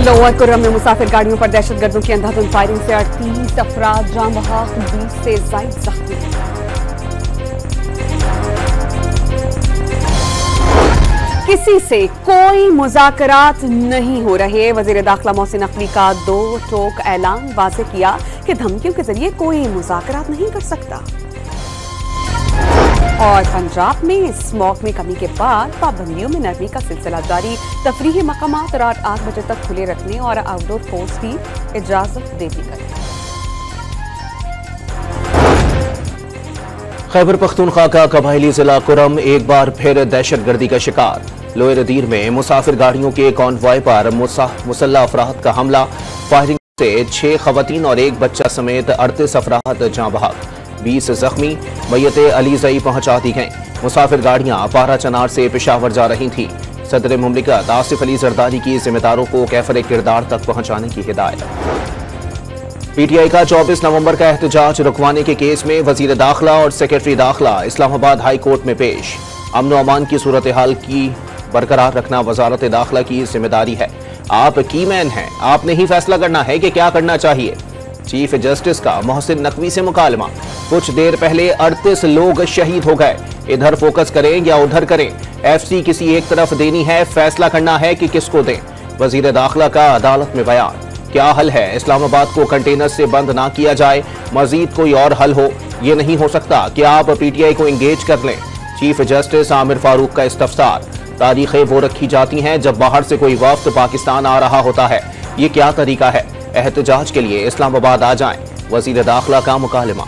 Lower Kurram में मुसाफिर गाड़ियों पर दहशतगर्दों की अंधाधुंध फायरिंग से 38 अफराद जान बहक, 20 से ज्यादा जख्मी। किसी से कोई मुज़ाकरात नहीं हो रहे। वज़ीर दाखिला मोहसिन नकवी का 2 टोक ऐलान वाज़ेह किया कि धमकियों के जरिए कोई मुज़ाकरात नहीं कर सकता। और पंजाब में स्मॉग में कमी के बाद पाबंदियों में नरमी का सिलसिला जारी। तफरीही मकामात रात 8 बजे तक खुले रखने और आउटडोर कोर्स की इजाजत दे दी गई। खैबर पख्तूनख्वा का कबायली जिला कुर्रम एक बार फिर दहशतगर्दी का शिकार। लोअर दीर में मुसाफिर गाड़ियों के कॉन्वॉय पर मुसल्लह अफराद का हमला। फायरिंग से 6 खवातीन और 1 बच्चा समेत 38 अफराद जाँ बहक, 20 जख्मी। मैयतें अलीजई पहुंचा दी गईं। मुसाफिर गाड़ियां पारा चनार से पेशावर जा रही थीं। सदर मुमलिकत आसिफ अली जरदारी की जिम्मेदारों को कैफर किरदार तक पहुंचाने की हिदायत। पीटीआई का 24 नवंबर का एहतजाज रुकवाने के केस में वजीर दाखिला और सेक्रेटरी दाखिला इस्लामाबाद हाई कोर्ट में पेश। अमन व अमान की सूरत हाल की बरकरार रखना वजारत दाखिला की जिम्मेदारी है। आप की मैन हैं, आपने ही फैसला करना है कि क्या करना चाहिए। चीफ जस्टिस का मोहसिन नकवी से मुकालमा। कुछ देर पहले 38 लोग शहीद हो गए। इधर फोकस करें या उधर करें, एफसी किसी एक तरफ देनी है, फैसला करना है कि किसको दें। वजीर दाखिला का अदालत में बयान। क्या हल है? इस्लामाबाद को कंटेनर से बंद ना किया जाए, मजीद कोई और हल हो। ये नहीं हो सकता कि आप पीटीआई को एंगेज कर लें। चीफ जस्टिस आमिर फारूक का इस्तफसार। तारीखें वो रखी जाती हैं जब बाहर से कोई वफ्द पाकिस्तान आ रहा होता है। ये क्या तरीका है? एहतजाज के लिए इस्लामाबाद आ जाएं। वजीर दाखिला का मुकालमा।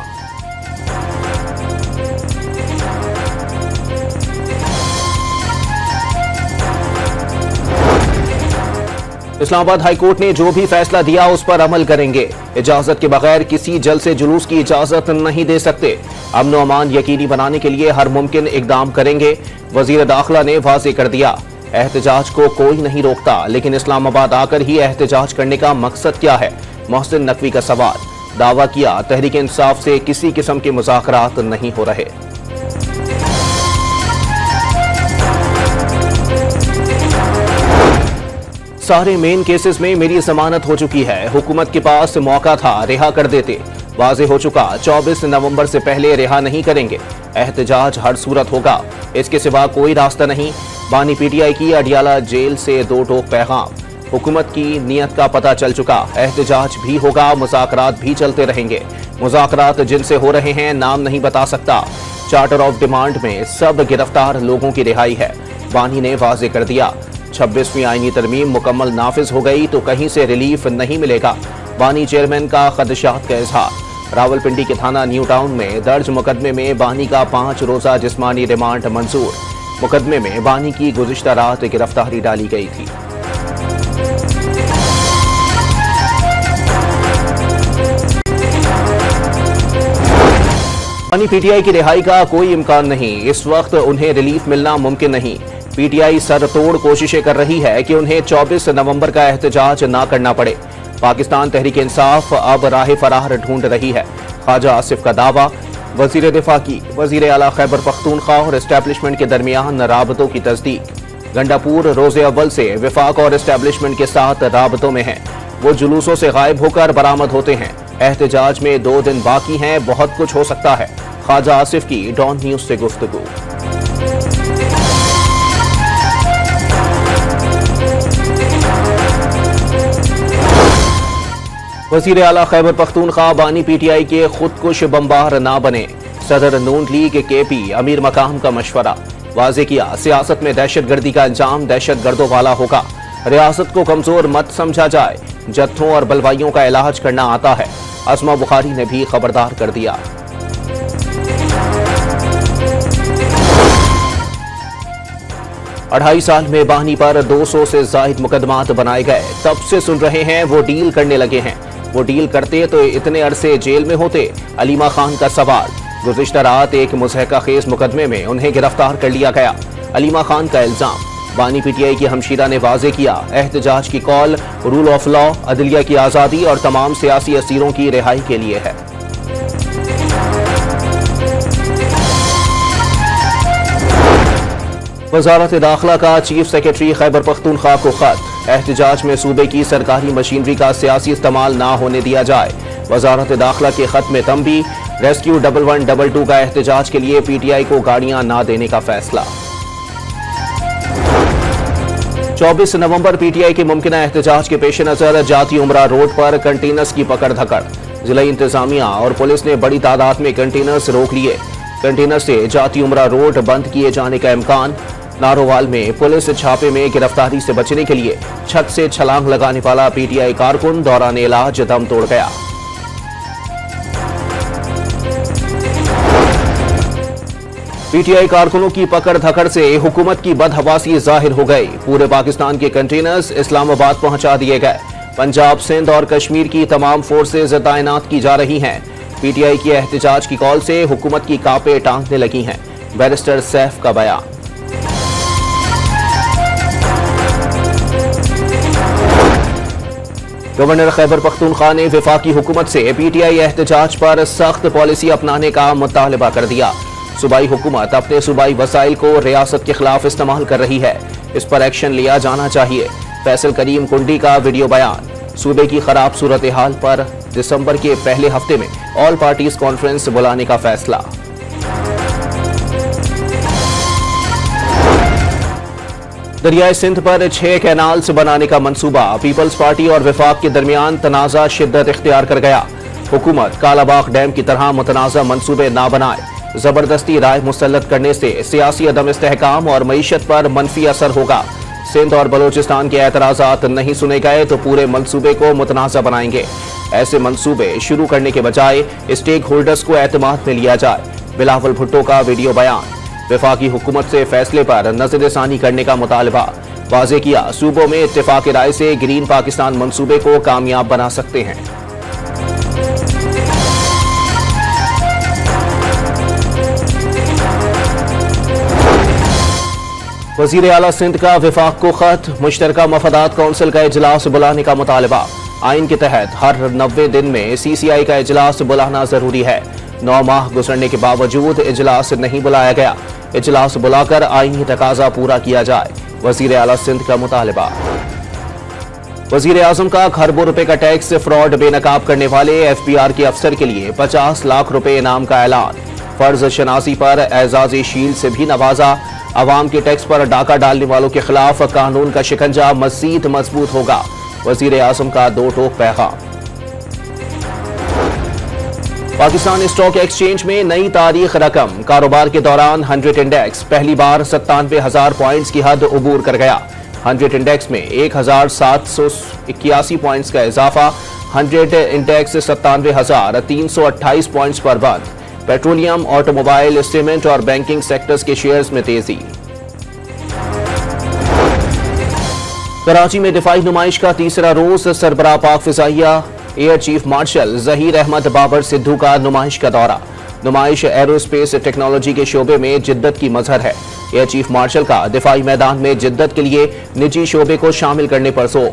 इस्लामाबाद हाई कोर्ट ने जो भी फैसला दिया उस पर अमल करेंगे। इजाजत के बगैर किसी जल से जुलूस की इजाजत नहीं दे सकते। अमन व अमान यकीनी बनाने के लिए हर मुमकिन इकदाम करेंगे। वजीर दाखिला ने वाज़ेह कर दिया, एहतजाज को कोई नहीं रोकता, लेकिन इस्लामाबाद आकर ही एहतजाज करने का मकसद क्या है? मोहसिन नकवी का सवाल। दावा किया, तहरीक इंसाफ से किसी किस्म के मुज़ाकरात नहीं हो रहे। सारे मेन केसेस में मेरी जमानत हो चुकी है। हुकूमत के पास मौका था, रिहा कर देते। वाज़ेह हो चुका, 24 नवंबर से पहले रिहा नहीं करेंगे। एहतजाज हर सूरत होगा, इसके सिवा कोई रास्ता नहीं। बानी पीटीआई की अडियाला जेल से 2 टोक पैगाम। हुकूमत की नीयत का पता चल चुका, एहतजाज भी होगा, मुज़ाकरात भी चलते रहेंगे। मुज़ाकरात जिनसे हो रहे हैं नाम नहीं बता सकता। चार्टर ऑफ डिमांड में सब गिरफ्तार लोगों की रिहाई है। बानी ने वाज़ेह कर दिया, 26वीं आईनी तरमीम मुकम्मल नाफिज हो गई तो कहीं से रिलीफ नहीं मिलेगा। बानी चेयरमैन का खदशात का इजहार। रावलपिंडी के थाना न्यू टाउन में दर्ज मुकदमे में बानी का 5 रोजा जिस्मानी रिमांड मंजूर। मुकदमे में बानी की गुज़िश्ता रात गिरफ्तारी डाली गई थी। बानी पीटीआई की रिहाई का कोई इम्कान नहीं। इस वक्त उन्हें रिलीफ मिलना मुमकिन नहीं। पीटीआई सरतोड़ कोशिशें कर रही है कि उन्हें 24 नवंबर का एहतजाज ना करना पड़े। पाकिस्तान तहरीक इंसाफ अब राह फरार ढूंढ रही है। ख्वाजा आसिफ का दावा। वजीर दिफा की वजीर आला खैबर पख्तूनख्वा और एस्टेब्लिशमेंट के दरमियान राबतों की तस्दीक। गंडापुर रोज़े अव्वल से विफाक और एस्टेब्लिशमेंट के साथ राबतों में हैं। वो जुलूसों से गायब होकर बरामद होते हैं। एहतजाज में 2 दिन बाकी हैं, बहुत कुछ हो सकता है। ख्वाजा आसिफ की डॉन न्यूज से गुफ्तगू। वज़ीर आला खैबर पख्तूनख्वा बानी पीटीआई के खुदकुश बम्बार ना बने। सदर नून लीग केपी अमीर मकाम का मशवरा। वाज़ेह किया, सियासत में दहशतगर्दी का अंजाम दहशतगर्दों वाला होगा। रियासत को कमजोर मत समझा जाए। जत्थों और बलवाइयों का इलाज करना आता है। अस्मा बुखारी ने भी खबरदार कर दिया। अढ़ाई साल में बानी पर 200 से जायद मुकदमात बनाए गए। तब से सुन रहे हैं वो डील करने लगे हैं। वो डील करते तो इतने अरसे जेल में होते। अलीमा खान का सवाल। गुज़िश्ता रात एक मुज़हका खेज मुकदमे में उन्हें गिरफ्तार कर लिया गया। अलीमा खान का इल्जाम। बानी पीटीआई की हमशीरा ने वाज़ेह किया, एहतजाज की कॉल रूल ऑफ लॉ, अदलिया की आज़ादी और तमाम सियासी असीरों की रिहाई के लिए है। वज़ारत दाखिला का चीफ सेक्रेटरी खैबर पख्तूनख्वा को खत। एहतजाज में सूबे की सरकारी मशीनरी का सियासी इस्तेमाल ना होने दिया जाए। वजारत दाखिला के खत में तंबी। रेस्क्यू 1122 का एहतजाज के लिए पीटीआई को गाड़ियां ना देने का फैसला। 24 नवंबर पीटीआई के मुमकिन एहतजाज के पेश नजर जाती उमरा रोड पर कंटेनर्स की पकड़ धकड़। जिला इंतजामिया और पुलिस ने बड़ी तादाद में कंटेनर्स रोक लिए। कंटेनर से जाती उमरा रोड बंद किए जाने का इम्कान। नारोवाल में पुलिस छापे में गिरफ्तारी से बचने के लिए छत से छलांग लगाने वाला पीटीआई कारकुन दौरान इलाज दम तोड़ गया। पीटीआई कारकुनों की पकड़ धकड़ से हुकूमत की बदहवासी जाहिर हो गई। पूरे पाकिस्तान के कंटेनर्स इस्लामाबाद पहुंचा दिए गए। पंजाब, सिंध और कश्मीर की तमाम फोर्सेज तैनात की जा रही हैं। पीटीआई की एहतजाज की कॉल से हुकूमत की कांपे टांगने लगी हैं। बैरिस्टर सैफ का बयान। गवर्नर खैबर पख्तूनख्वा ने वफाकी हुकूमत से पीटीआई एहतजाज पर सख्त पॉलिसी अपनाने का मुतालबा कर दिया। सूबाई हुकूमत अपने सूबाई वसाइल को रियासत के खिलाफ इस्तेमाल कर रही है, इस पर एक्शन लिया जाना चाहिए। फैसल करीम कुंडी का वीडियो बयान। सूबे की खराब सूरत हाल पर दिसंबर के पहले हफ्ते में ऑल पार्टीज कॉन्फ्रेंस बुलाने का फैसला। दरियाए सिंध पर 6 कैनाल्स बनाने का मंसूबा। पीपल्स पार्टी और वफाक के दरमियान तनाजा शिद्दत इख्तियार कर गया। हुकूमत कालाबाग डैम की तरह मुतनाज़ा मंसूबे ना बनाए। जबरदस्ती राय मुसल्लत करने से सियासी अदम इस्तेहकाम और मईशत पर मनफी असर होगा। सिंध और बलोचिस्तान के एतराज़ात नहीं सुने गए तो पूरे मंसूबे को मुतनाज़ा बनाएंगे। ऐसे मंसूबे शुरू करने के बजाय स्टेक होल्डर्स को एतमाद में लिया जाए। बिलावल भुट्टो का वीडियो बयान। वफाकी हुकूमत से फैसले पर नजरसानी करने का मुतालबा। वाज़े किया सूबों में इत्तेफाक राय से ग्रीन पाकिस्तान मंसूबे को कामयाब बना सकते हैं। वज़ीर आला सिंध का वफाक को खत। मुश्तरका मफादात कौंसिल का इजलास बुलाने का मुतालबा। आइन के तहत हर 90 दिन में CCI का इजलास बुलाना जरूरी है। 9 माह गुजरने के बावजूद इजलास नहीं बुलाया गया। इजलास बुलाकर आईनी तकाजा पूरा किया जाए। वज़ीर आला सिंध का मुतालबा। वज़ीर आज़म का खरबों रुपए का टैक्स फ्रॉड बेनकाब करने वाले FPR के अफसर के लिए 50 लाख रुपए इनाम का ऐलान। फर्ज शनासी पर एजाज़ी शील्ड से भी नवाजा। अवाम के टैक्स पर डाका डालने वालों के खिलाफ कानून का शिकंजा मज़ीद मजबूत होगा। वज़ीर आज़म का 2 टोक पैगाम। पाकिस्तान स्टॉक एक्सचेंज में नई तारीख रकम। कारोबार के दौरान 100 इंडेक्स पहली बार 97,000 पॉइंट्स की हद उबूर कर गया। 100 इंडेक्स में 1,781 पॉइंट्स का इजाफा। 100 इंडेक्स 97,328 पॉइंट्स पर बंद। पेट्रोलियम, ऑटोमोबाइल, सीमेंट और बैंकिंग सेक्टर्स के शेयर्स में तेजी। कराची में दिफाई नुमाइश का तीसरा रोज। सरबराह पाक फिजाइया air chief marshal Zaheer Ahmed Babar Sidhu का नुमाइश का दौरा। नुमाइश एरोस्पेस टेक्नोलॉजी के शोबे में जिद्दत की मजहर है। एयर चीफ मार्शल का दिफाई मैदान में जिद्दत के लिए निजी शोबे को शामिल करने पर जोर।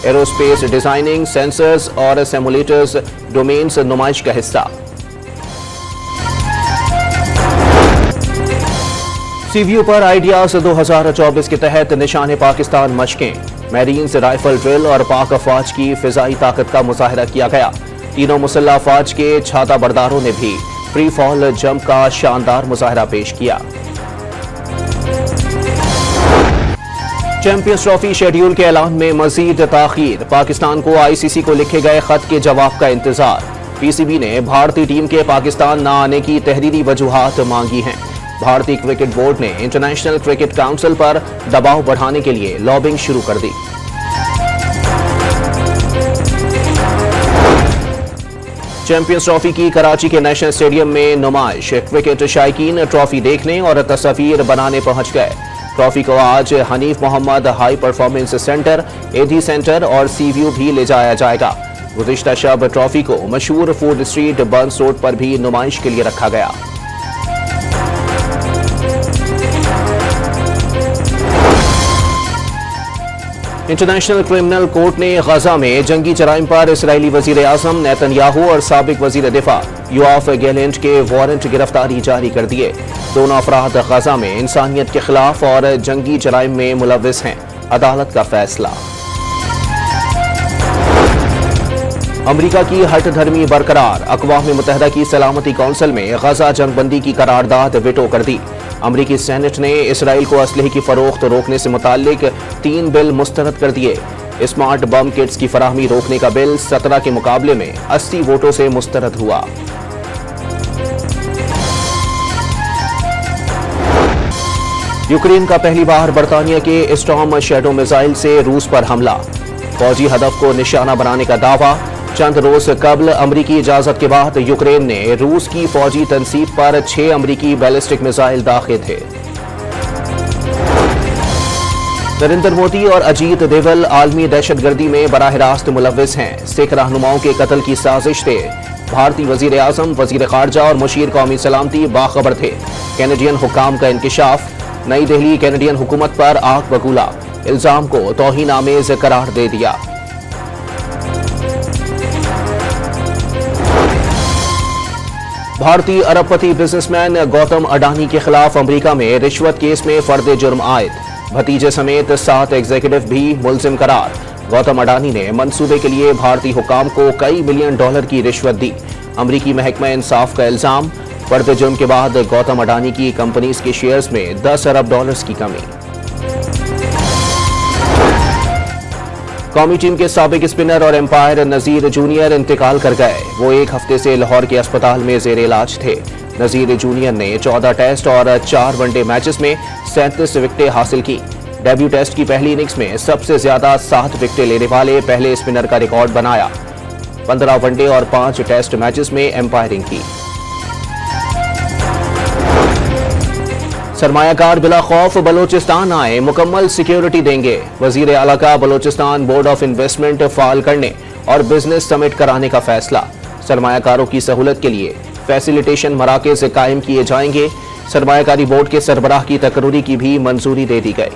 एरोस्पेस डिजाइनिंग, सेंसर्स और सिमुलेटर्स डोमेन्स नुमाइश का हिस्सा। सीवीयू पर आइडियाज 2024 के तहत निशाने पाकिस्तान मशकें। मैरीन्स, राइफल ड्रिल और पाक अफवाज की फिजाई ताकत का मुजाहरा किया गया। तीनों मुसल्लह अफवाज के छाता बरदारों ने भी फ्री फॉल जंप का शानदार मुजाहरा पेश किया। चैंपियंस ट्रॉफी शेड्यूल के ऐलान में मजीद ताखीर। पाकिस्तान को ICC को लिखे गए खत के जवाब का इंतजार। PCB ने भारतीय टीम के पाकिस्तान न आने की तहरीरी वजूहात मांगी हैं। भारतीय क्रिकेट बोर्ड ने इंटरनेशनल क्रिकेट काउंसिल पर दबाव बढ़ाने के लिए लॉबिंग शुरू कर दी। चैंपियंस ट्रॉफी की कराची के नेशनल स्टेडियम में नुमाइश। क्रिकेट शायकीन ट्रॉफी देखने और तस्वीर बनाने पहुंच गए। ट्रॉफी को आज Hanif Mohammad high performance centre, AD centre और सीव्यू भी ले जाया जाएगा। गुज़िश्ता शब ट्रॉफी को मशहूर फूड स्ट्रीट बर्न्स रोड पर भी नुमाइश के लिए रखा गया। इंटरनेशनल क्रिमिनल कोर्ट ने गजा में जंगी जराइम पर इसराइली वजीर आजम नेतन्याहू और साबिक वजीर दिफा योआफ गैलेंट के वारंट गिरफ्तारी जारी कर दिए। दोनों अफराद गजा में इंसानियत के खिलाफ और जंगी जराइम में मुलव्विस हैं। अदालत का फैसला। अमेरिका की हठधर्मी बरकरार, अक़वाम मुत्तहिदा की सलामती कौंसिल में गजा जंगबंदी की करारदाद वेटो कर दी। अमेरिकी सेनेट ने इसराइल को असलहे की फरोख्त रोकने से मुताल्लिक 3 बिल मुस्तरद कर दिए। स्मार्ट बम किट्स की फराहमी रोकने का बिल 17 के मुकाबले में 80 वोटों से मुस्तरद हुआ। यूक्रेन का पहली बार बरतानिया के स्टॉर्म शैडो मिसाइल से रूस पर हमला, फौजी हदफ को निशाना बनाने का दावा। चंद रोज कबल अमरीकी इजाजत के बाद यूक्रेन ने रूस की फौजी तनसीब पर 6 अमरीकी बैलिस्टिक मिसाइल दागे थे। नरेंद्र मोदी और अजीत देवल आलमी दहशतगर्दी में बराह रास्त मुलव्विस हैं। सिख रहनुमाओं के कत्ल की साजिश थे। भारतीय वजीर आजम, वजीर खारजा और मुशीर कौमी सलामती बाखबर थे। कैनेडियन हुक्काम का इंकिशाफ। नई दिल्ली कैनेडियन हुकूमत पर आग बबूला, इल्जाम को तौहीन आमेज करार दे दिया। भारतीय अरबपति बिजनेसमैन गौतम अडानी के खिलाफ अमेरिका में रिश्वत केस में फर्द जुर्म आयद। भतीजे समेत 7 एग्जीक्यूटिव भी मुलजिम करार। गौतम अडानी ने मंसूबे के लिए भारतीय हुकाम को कई बिलियन डॉलर की रिश्वत दी। अमरीकी महकमा इंसाफ का इल्जाम। फर्द जुर्म के बाद गौतम अडानी की कंपनीज के शेयर्स में 10 अरब डॉलर्स की कमी। कौमी टीम के साबिक स्पिनर और एम्पायर नजीर जूनियर इंतकाल कर गए। वो 1 हफ्ते से लाहौर के अस्पताल में जेर इलाज थे। नजीर जूनियर ने 14 टेस्ट और 4 वनडे मैचेस में 37 विकेटें हासिल की। डेब्यू टेस्ट की पहली इनिंग्स में सबसे ज्यादा 7 विकेटें लेने वाले पहले स्पिनर का रिकॉर्ड बनाया। 15 वनडे और 5 टेस्ट मैचेस में एम्पायरिंग की। सरमायाकार बिला खौफ बलोचिस्तान आए, मुकम्मल सिक्योरिटी देंगे। वजीर आला का बलोचिस्तान बोर्ड ऑफ इन्वेस्टमेंट फाल करने और बिजनेस समिट कराने का फैसला। सरमायाकारों की सहूलत के लिए फैसिलिटेशन मराकज़ कायम किए जाएंगे। सरमायाकारी बोर्ड के सरबराह की तकरूरी की भी मंजूरी दे दी गई।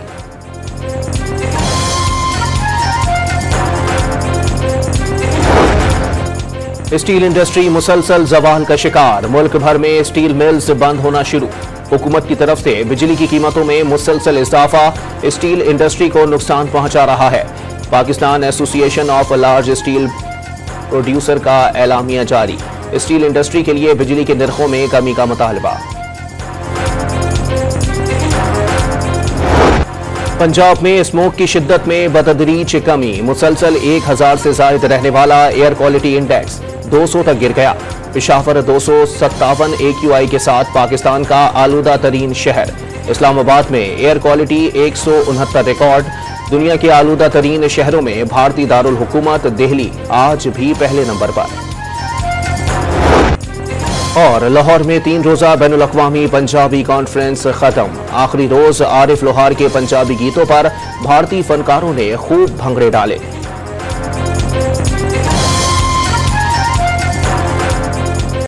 स्टील इंडस्ट्री मुसलसल जवाल का शिकार। मुल्क भर में स्टील मिल्स बंद होना शुरू। हुकूमत की तरफ से बिजली की कीमतों में मुसलसल इजाफा स्टील इंडस्ट्री को नुकसान पहुंचा रहा है। Pakistan association of large steel producer का एलामिया जारी। स्टील इंडस्ट्री के लिए बिजली के निर्खों में कमी का मुतालबा। पंजाब में स्मोक की शिद्दत में बतदरीज कमी। मुसलसल 1000 से जायद रहने वाला एयर क्वालिटी इंडेक्स 200 तक गिर गया। पेशावर 257 AQI के साथ पाकिस्तान का आलूदा तरीन शहर। इस्लामाबाद में एयर क्वालिटी 169 रिकॉर्ड। दुनिया के आलूदा तरीन शहरों में भारतीय दारुल हुकूमत दिल्ली आज भी पहले नंबर पर। और लाहौर में 3 रोजा बैनुल अक़वामी पंजाबी कॉन्फ्रेंस खत्म। आखिरी रोज आरिफ लोहार के पंजाबी गीतों पर भारतीय फनकारों ने खूब भंगड़े डाले।